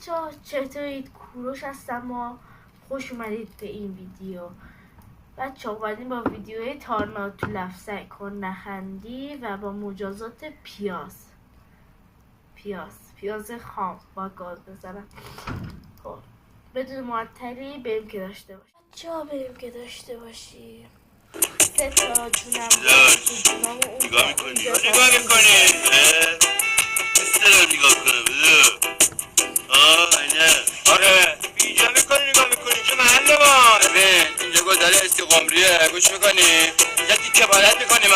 بچه‌ها چطورید؟ کوروش هستم و خوش اومدید به این ویدیو. بچه‌ها اومدیم با ویدیوی تارناتو لفظک کن نخندی و با مجازات پیاز خام با گاز بزنم. خب بدون معطلی بریم که داشته باشیم. بچه‌ها بریم که داشته باشیم. 3 تا جونم نگاه میکنی استرار نگاه کنم آره اینجا نگاه میکنی چه محله ما ببین اینجا گذاره استقامریه گوش میکنی اینجا دیگه بلد میکنیم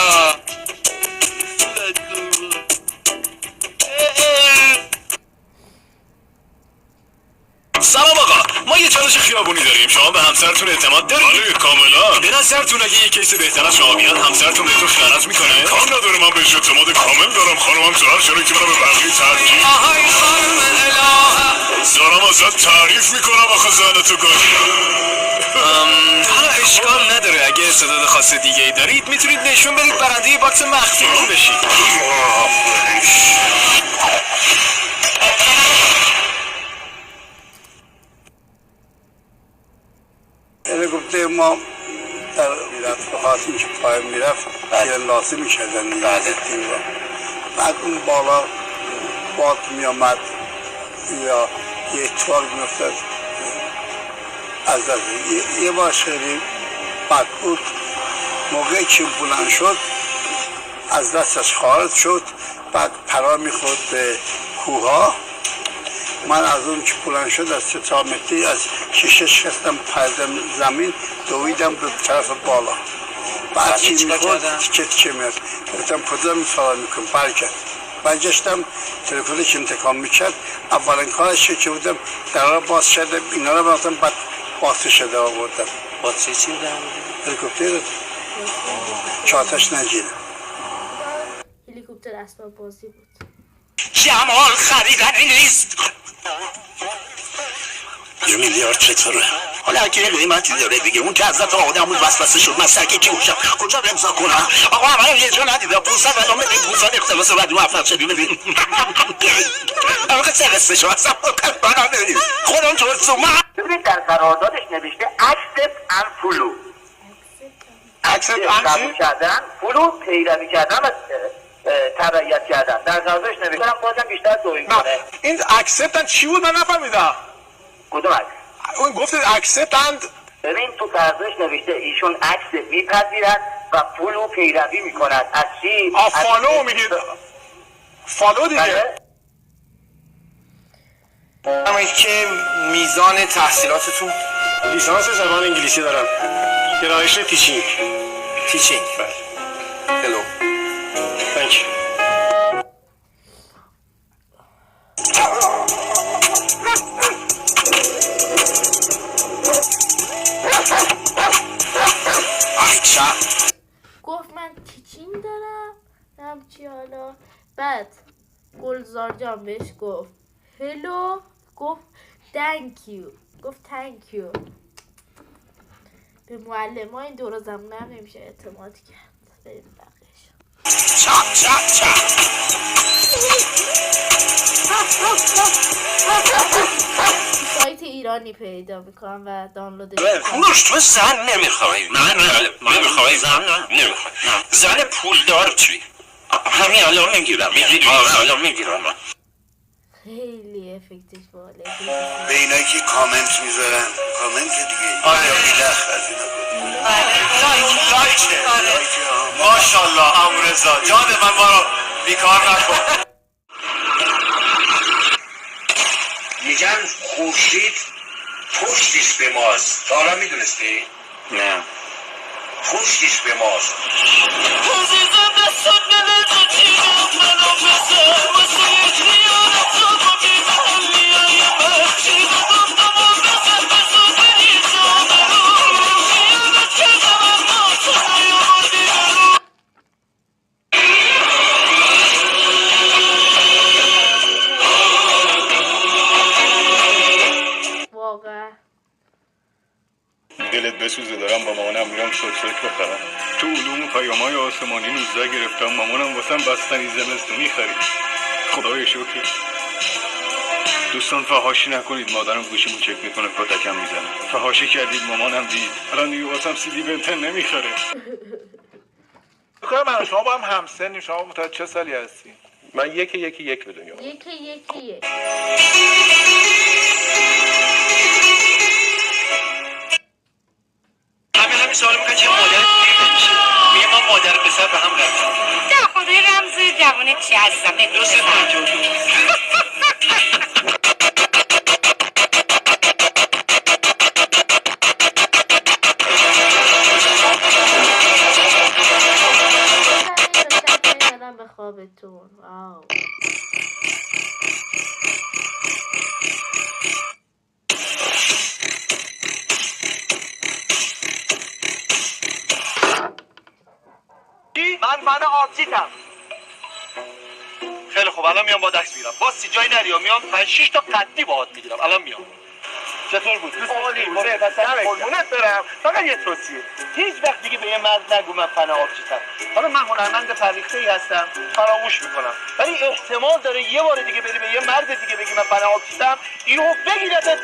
سلام آقا، ما یه چالش خیابونی داریم. شما به همسرتون اعتماد دارید؟ آره کاملا. به نظرتون اگه یه کیس بهتر از شما بیاد همسرتون بهتون خیانت میکنه؟ کار نداره، من بهش اعتماد کامل دارم. خانمم تو هر شرایطی منو به بقیه ترجیح. آهای خانم الهه دارم ازت تعریف میکنم آخه زنتو گاهی. حالا اشکال نداره، اگه استعداد خاص دیگه ای دارید میتونید نشون بدید برنده باکس مخفیمون بشید. هلیکوپتر ما در میرفت به خاطر اینکه پای میرفت تیراندازی میکردن بعد اون بالا باد میامد یا یه اتفاق میافتاد از دست یه بار خیلی بد بود. موقعی که بلند شد از دستش خارج شد، بعد پرا میخورد به کوها. من از اون که بلند شد از 3 متری از شیشه شکستم، پردم زمین دویدم به طرف بالا. بعد چی میخورد تیکه میاد. گفتم کجا سوال میکنم؟ برگرد. برگشتم تلفنی که انتقام میکرد. اولین کارش که بودم در را باز کردم، اینا را بردم، بعد باسه شده آوردم. باسه چی بودم؟ هلیکوپتر چاتش نگیره. هلیکوپتر اسباب بازی بود. جمال خریدنی نیست. 1 میلیارد چطوره؟ حالا اگه یه قیمتی داره دیگه، اون که حضرت آدم بود وسوسه شد، من سرکی کی باشم کجا رو امضا کنم؟ آقا من یه جا ندیدم 500 الان بدین 500 اختلاس بعد موفق شدیم بدین. آقا چه قصه شو اصلا بنا بدین خودم تو سوما. ببینید در قراردادش نوشته accept and follow. قبول کردن، فلو پیروی کردن و تبعیت کردن. در قراردادش نوشته بازم بیشتر توهین کنه. این اکسپتن چی بود؟ من نفهمیدم. کدوم عکس؟ اون گفتید اکسپتند. ببین تو قراردادش نوشته ایشون عکس میپذیرد و فلو پیروی میکند. از چی؟ فالو میگید. فالو دیگه. اما که میزان تحصیلاتتون؟ لیسانس زبان انگلیسی دارم. گرایش تیچینگ. تیچینگ. هلو. تانک یو. گفت من تیچینگ دارم نم چی حالا. بعد گلزار جان بهش گفت هلو، گفت تانکیو، گفت تانکیو. به معلم ها این دور زمونه هم نمیشه اعتماد کرد. بریم بقیش. سایت ایرانی پیدا میکنم و دانلود کوروش تو زن نمیخوای؟ من نمیخوای زن؟ نمیخوای زن پولدار چی؟ همین الان میگیرم. الان میگیرم. خیلی افکتش باله. به اینایی که کامنت میذارن، کامنت دیگه آره بیلخ از اینا لایکه ماشالله عمو رضا جان من ما رو بیکار نکن. میگن خورشید پشتش به ماست. تا حالا میدونستی؟ نه. پشتش به ماست. واقعا دلت بسوزه دارم با مامانم میرم سوک بخرم. تو علوم پیام‌های آسمانی 19 گرفتم. مامانم واسم بستنی زمستونی خرید. خدای شکر دوستان فحاشی نکنید، مادرم گوشیمو چک میکنه کتکم میزنه. فحاشی کردید مامانم دید، الان دیگه واسم CD بنتن نمیخره. بکنم من شما با هم همسنیم. شما متولد چه سالی هستی؟ من یک به دنیا یک همین سوال میکنه چه مادر میشه؟ میگه ما مادر پسر به هم رفتیم. نه خدای رمز جوانه چی عزیزم درسته به خوابتون. واو. من فن آبجیتم. خیلی خوب الان میام با دست میرم. باز جای نریا میام 5-6 تا قدی باهات میگیرم. الان میام. چطور بود؟ عالی بود. قربونت برم. فقط یه توصیه. هیچ وقت دیگه به یه مرد نگو من فن آبجیتم. حالا من هنرمند فرهیخته‌ای هستم. فراموش میکنم. ولی احتمال داره یه بار دیگه بری به یه مرد دیگه بگی من فن آبجیتم، اینو بگیرت.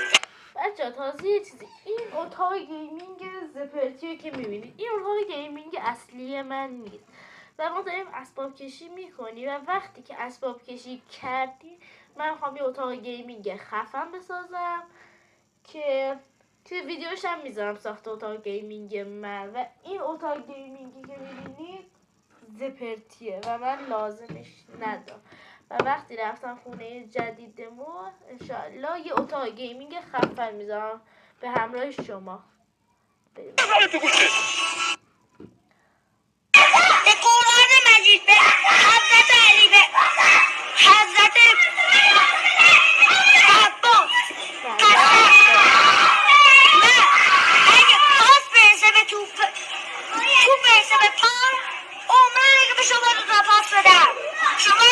بچه‌ها تازه یه چیزی، این اتاق گیمینگ زپرتیو که میبینید این اتاق گیمینگ اصلی من نیست و ما داریم اسباب کشی میکنیم و وقتی که اسباب کشی کردیم من میخوام یه اتاق گیمینگ خفن بسازم که توی ویدیوش هم میذارم ساخت اتاق گیمینگ من و این اتاق گیمینگی که میبینید زپرتیه و من لازمش ندارم و وقتی رفتم خونه جدیدمون انشاءالله یه اتاق گیمینگ خفن میذارم به همراه شما. بزنه تو گوشه. به قرآن مجید، به حضرت علی، به حضرت عباس نه اگه پاس برسه به توپ برسه به پام عمرن اگه به شما دو تا پاس بدم. شما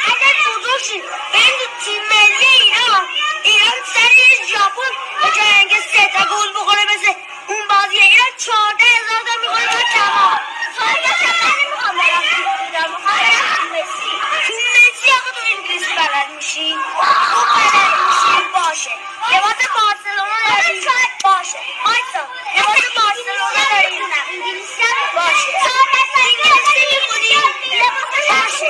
اگر بزرگ شید بریم تو تیم ملی ایران سر ژاپن به جنگ 3 تا گل بخوره مثل اون بازی ایران 14,000 تا میخوره با جواب. من نمیخوام برم میخوام برم مسی آقا تو انگلیسی بلد میشی؟ خوب بلد میشی؟ باشه. لباس بارسلونا داری؟ باشه. مایسا لباس بارسلونا داری؟ انگلیسی هم باشه. انگلیسی میخونی؟ باشه.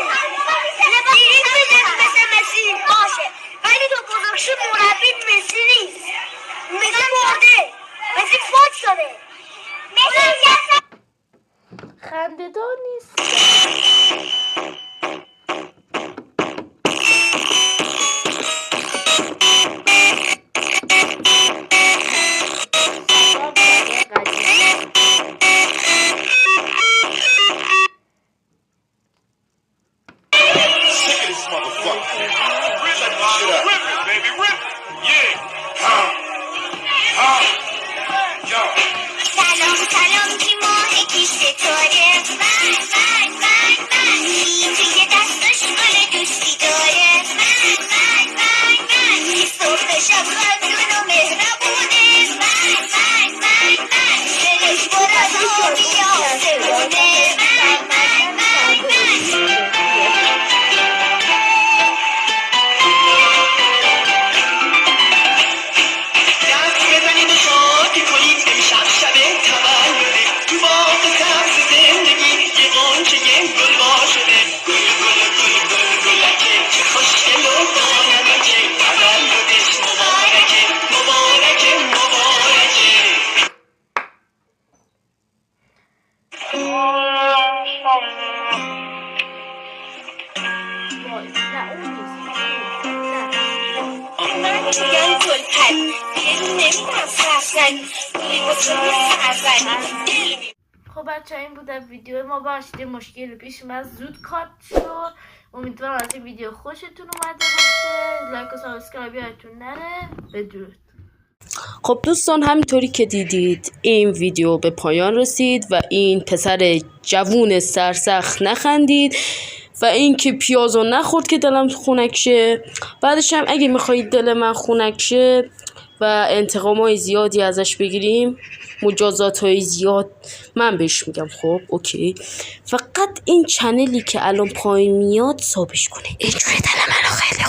دیرید میزنی مثل مسی؟ باشه. ولی تو بزرگشی مربی مسی نیست. مسی مرده. مسی فوت شده. خنده‌دار نیست. سلام کی ماه کی ستاره من توی دستش گل دوستی داره من صبح شب خندون و مهربونه من دلش پر از آبی آسمونه خب بچه این بود ویدیو ما. باشید مشکل پیش اومد زود کات شد. امیدوارم از این ویدیو خوشتون اومده باشه. لایک و سابسکرایب یادتون نره. بدرود. خب دوستان همینطوری که دیدید این ویدیو به پایان رسید و این پسر جوون سرسخت نخندید و این که پیازو نخورد که دلم خنک شه. بعدش هم اگه میخواید دل من خنک شه و انتقامای زیادی ازش بگیریم، مجازاتای زیاد، من بهش میگم خب اوکی. فقط این چنلی که الان پایین میاد سابش کنه. اینجوری دل منو خیلی